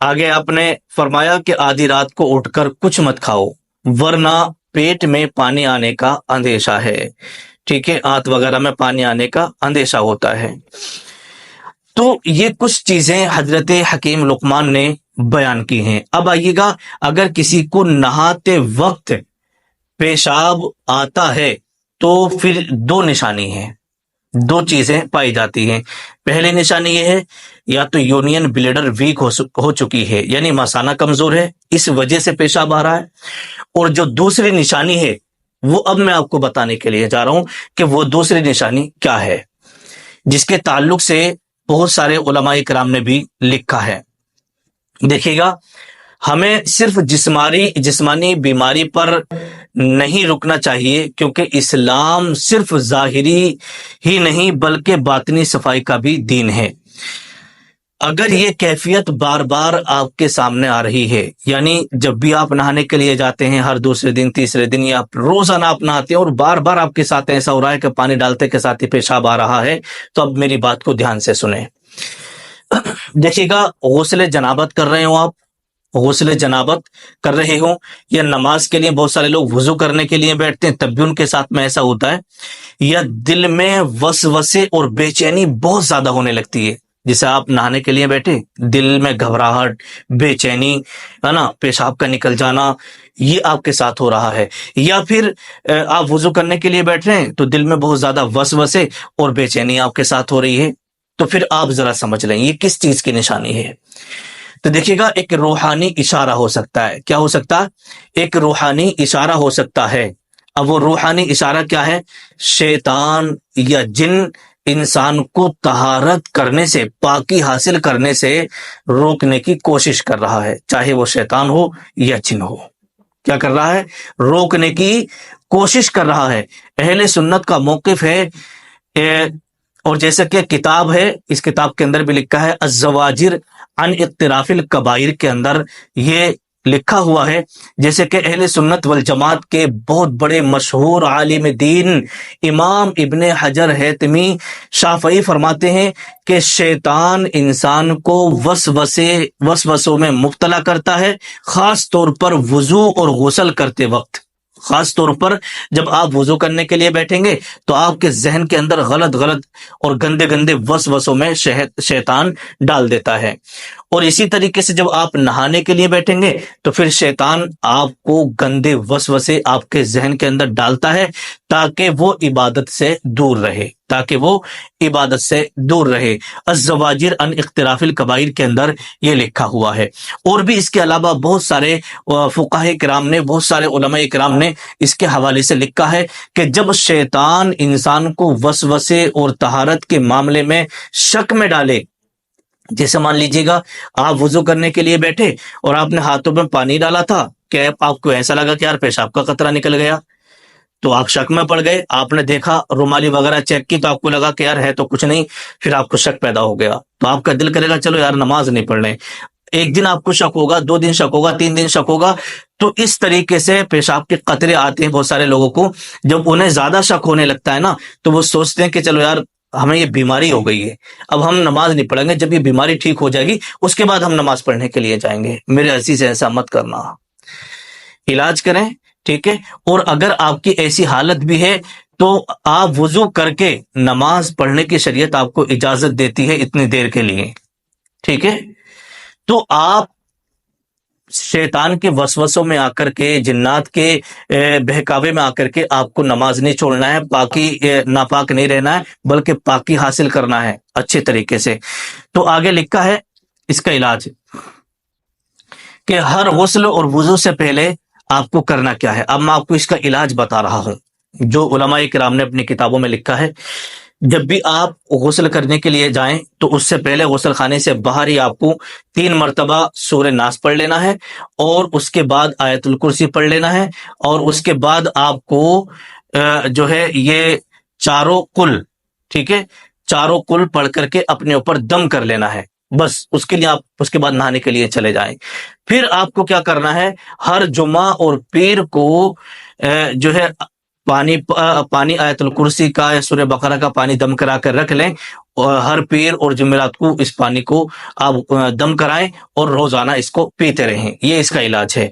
آگے آپ نے فرمایا کہ آدھی رات کو اٹھ کر کچھ مت کھاؤ ورنہ پیٹ میں پانی آنے کا اندیشہ ہے. ٹھیک ہے، آنت وغیرہ میں پانی آنے کا اندیشہ ہوتا ہے. تو یہ کچھ چیزیں حضرت حکیم لقمان نے بیان کی ہیں. اب آئیے گا، اگر کسی کو نہاتے وقت پیشاب آتا ہے تو پھر دو نشانی ہیں، دو چیزیں پائی جاتی ہیں. پہلی نشانی یہ ہے یا تو یونین بلیڈر ویک ہو چکی ہے، یعنی مثانہ کمزور ہے، اس وجہ سے پیشاب آ رہا ہے. اور جو دوسری نشانی ہے وہ اب میں آپ کو بتانے کے لیے جا رہا ہوں کہ وہ دوسری نشانی کیا ہے، جس کے تعلق سے بہت سارے علماء کرام نے بھی لکھا ہے. دیکھیے گا، ہمیں صرف جسمانی بیماری پر نہیں رکنا چاہیے، کیونکہ اسلام صرف ظاہری ہی نہیں بلکہ باطنی صفائی کا بھی دین ہے. اگر یہ کیفیت بار بار آپ کے سامنے آ رہی ہے، یعنی جب بھی آپ نہانے کے لیے جاتے ہیں، ہر دوسرے دن تیسرے دن یا روزانہ آپ نہاتے ہیں اور بار بار آپ کے ساتھ ایسا ہو رہا ہے کہ پانی ڈالتے کے ساتھ ہی پیشاب آ رہا ہے، تو اب میری بات کو دھیان سے سنیں. دیکھیے گا، غسل جنابت کر رہے ہوں، آپ غسل جنابت کر رہے ہوں یا نماز کے لیے بہت سارے لوگ وضو کرنے کے لیے بیٹھتے ہیں، تب بھی ان کے ساتھ میں ایسا ہوتا ہے، یا دل میں وسوسے اور بے چینی بہت زیادہ ہونے لگتی ہے. جیسے آپ نہانے کے لیے بیٹھے، دل میں گھبراہٹ، بے چینی ہے نا، پیشاب کا نکل جانا، یہ آپ کے ساتھ ہو رہا ہے. یا پھر آپ وضو کرنے کے لیے بیٹھ رہے ہیں تو دل میں بہت زیادہ وسوسے اور بے چینی آپ کے ساتھ ہو رہی ہے، تو پھر آپ ذرا سمجھ لیں یہ کس چیز کی نشانی ہے. تو دیکھیے گا، ایک روحانی اشارہ ہو سکتا ہے. کیا ہو سکتا ہے؟ ایک روحانی اشارہ ہو سکتا ہے. اب وہ روحانی اشارہ کیا ہے؟ شیطان یا جن انسان کو طہارت کرنے سے، پاکی حاصل کرنے سے روکنے کی کوشش کر رہا ہے، چاہے وہ شیطان ہو یا جن ہو. کیا کر رہا ہے؟ روکنے کی کوشش کر رہا ہے. اہل سنت کا موقف ہے، اور جیسا کہ کتاب ہے، اس کتاب کے اندر بھی لکھا ہے الزواجر عن اقتراف الکبائر کے اندر یہ لکھا ہوا ہے. جیسے کہ اہل سنت والجماعت کے بہت بڑے مشہور عالم دین امام ابن حجر ہیتمی شافعی فرماتے ہیں کہ شیطان انسان کو وسوسوں میں مبتلا کرتا ہے، خاص طور پر وضو اور غسل کرتے وقت. خاص طور پر جب آپ وضو کرنے کے لیے بیٹھیں گے تو آپ کے ذہن کے اندر غلط اور گندے وسوسوں میں شیطان ڈال دیتا ہے. اور اسی طریقے سے جب آپ نہانے کے لیے بیٹھیں گے تو پھر شیطان آپ کو گندے وسوسے آپ کے ذہن کے اندر ڈالتا ہے تاکہ وہ عبادت سے دور رہے. الزواجر عن اقتراف الکبائر کے اندر یہ لکھا ہوا ہے. اور بھی اس کے علاوہ بہت سارے فقہاء کرام نے، بہت سارے علماء کرام نے اس کے حوالے سے لکھا ہے کہ جب شیطان انسان کو وسوسے اور طہارت کے معاملے میں شک میں ڈالے، جیسے مان لیجیے گا آپ وضو کرنے کے لیے بیٹھے اور آپ نے ہاتھوں میں پانی ڈالا تھا کہ آپ کو ایسا لگا کہ یار پیشاب کا قطرہ نکل گیا، تو آپ شک میں پڑ گئے. آپ نے دیکھا رومالی وغیرہ چیک کی تو آپ کو لگا کہ یار ہے تو کچھ نہیں، پھر آپ کو شک پیدا ہو گیا، تو آپ کا دل کرے گا چلو یار نماز نہیں پڑھ رہے. ایک دن آپ کو شک ہوگا، 2 دن شک ہوگا، 3 دن شک ہوگا. تو اس طریقے سے پیشاب کے قطرے آتے ہیں بہت سارے لوگوں کو. جب انہیں زیادہ شک ہونے لگتا ہے نا تو وہ سوچتے ہیں کہ چلو یار ہمیں یہ بیماری ہو گئی ہے، اب ہم نماز نہیں پڑھیں گے، جب یہ بیماری ٹھیک ہو جائے گی اس کے بعد ہم نماز پڑھنے کے لیے جائیں گے. میرے عزیز ایسا مت کرنا، علاج کریں. ٹھیک ہے، اور اگر آپ کی ایسی حالت بھی ہے تو آپ وضو کر کے نماز پڑھنے کی شریعت آپ کو اجازت دیتی ہے اتنی دیر کے لیے. ٹھیک ہے، تو آپ شیطان کے وسوسوں میں آ کر کے، جنات کے بہکاوے میں آ کر کے آپ کو نماز نہیں چھوڑنا ہے، ناپاک نہیں رہنا ہے، بلکہ پاکی حاصل کرنا ہے اچھے طریقے سے. تو آگے لکھا ہے اس کا علاج کہ ہر غسل اور وضو سے پہلے آپ کو کرنا کیا ہے. اب میں آپ کو اس کا علاج بتا رہا ہوں جو علماء کرام نے اپنی کتابوں میں لکھا ہے. جب بھی آپ غسل کرنے کے لیے جائیں تو اس سے پہلے غسل خانے سے باہر ہی آپ کو 3 مرتبہ سورہ ناس پڑھ لینا ہے، اور اس کے بعد آیت الکرسی پڑھ لینا ہے، اور اس کے بعد آپ کو جو ہے یہ چاروں کل، ٹھیک ہے، چاروں کل پڑھ کر کے اپنے اوپر دم کر لینا ہے. بس اس کے لیے آپ اس کے بعد نہانے کے لیے چلے جائیں. پھر آپ کو کیا کرنا ہے، ہر جمعہ اور پیر کو جو ہے پانی آیت الکرسی کا یا سورہ بقرہ کا پانی دم کرا کر رکھ لیں، ہر پیر اور جمعرات کو اس پانی کو آپ دم کرائیں اور روزانہ اس کو پیتے رہیں، یہ اس کا علاج ہے۔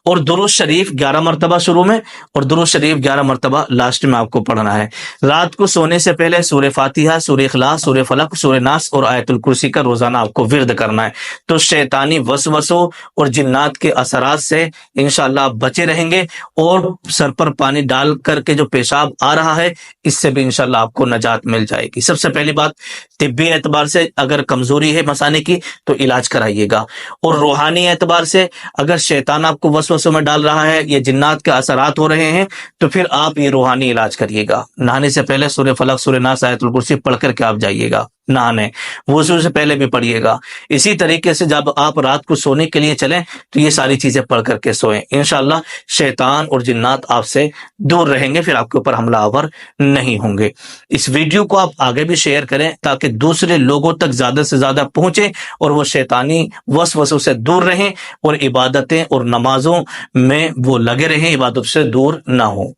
اور درود شریف 11 مرتبہ شروع میں اور درود شریف 11 مرتبہ لاسٹ میں آپ کو پڑھنا ہے۔ رات کو سونے سے پہلے سورہ فاتحہ، سورہ اخلاص، سورہ فلق، سورہ ناس اور آیت الکرسی کا روزانہ آپ کو ورد کرنا ہے، تو شیطانی وسوسوں اور جنات کے اثرات سے انشاءاللہ آپ بچے رہیں گے، اور سر پر پانی ڈال کر کے جو پیشاب آ رہا ہے اس سے بھی انشاءاللہ آپ کو نجات مل جائے گی۔ سب سے پہلی بات، طبی اعتبار سے اگر کمزوری ہے مثانے کی تو علاج کرائیے گا، اور روحانی اعتبار سے اگر شیطان آپ کو وسوسوں میں ڈال رہا ہے، یہ جنات کے اثرات ہو رہے ہیں، تو پھر آپ یہ روحانی علاج کریے گا۔ نہانے سے پہلے سورہ فلق، سورہ ناس، آیت الکرسی پڑھ کر کے آپ جائیے گا نہانے، وضو سے پہلے بھی پڑھیے گا۔ اسی طریقے سے جب آپ رات کو سونے کے لیے چلیں تو یہ ساری چیزیں پڑھ کر کے سوئیں، انشاءاللہ شیطان اور جنات آپ سے دور رہیں گے، پھر آپ کے اوپر حملہ آور نہیں ہوں گے۔ اس ویڈیو کو آپ آگے بھی شیئر کریں تاکہ دوسرے لوگوں تک زیادہ سے زیادہ پہنچے اور وہ شیطانی وسوسوں سے دور رہیں اور عبادتیں اور نمازوں میں وہ لگے رہیں، عبادت سے دور نہ ہوں۔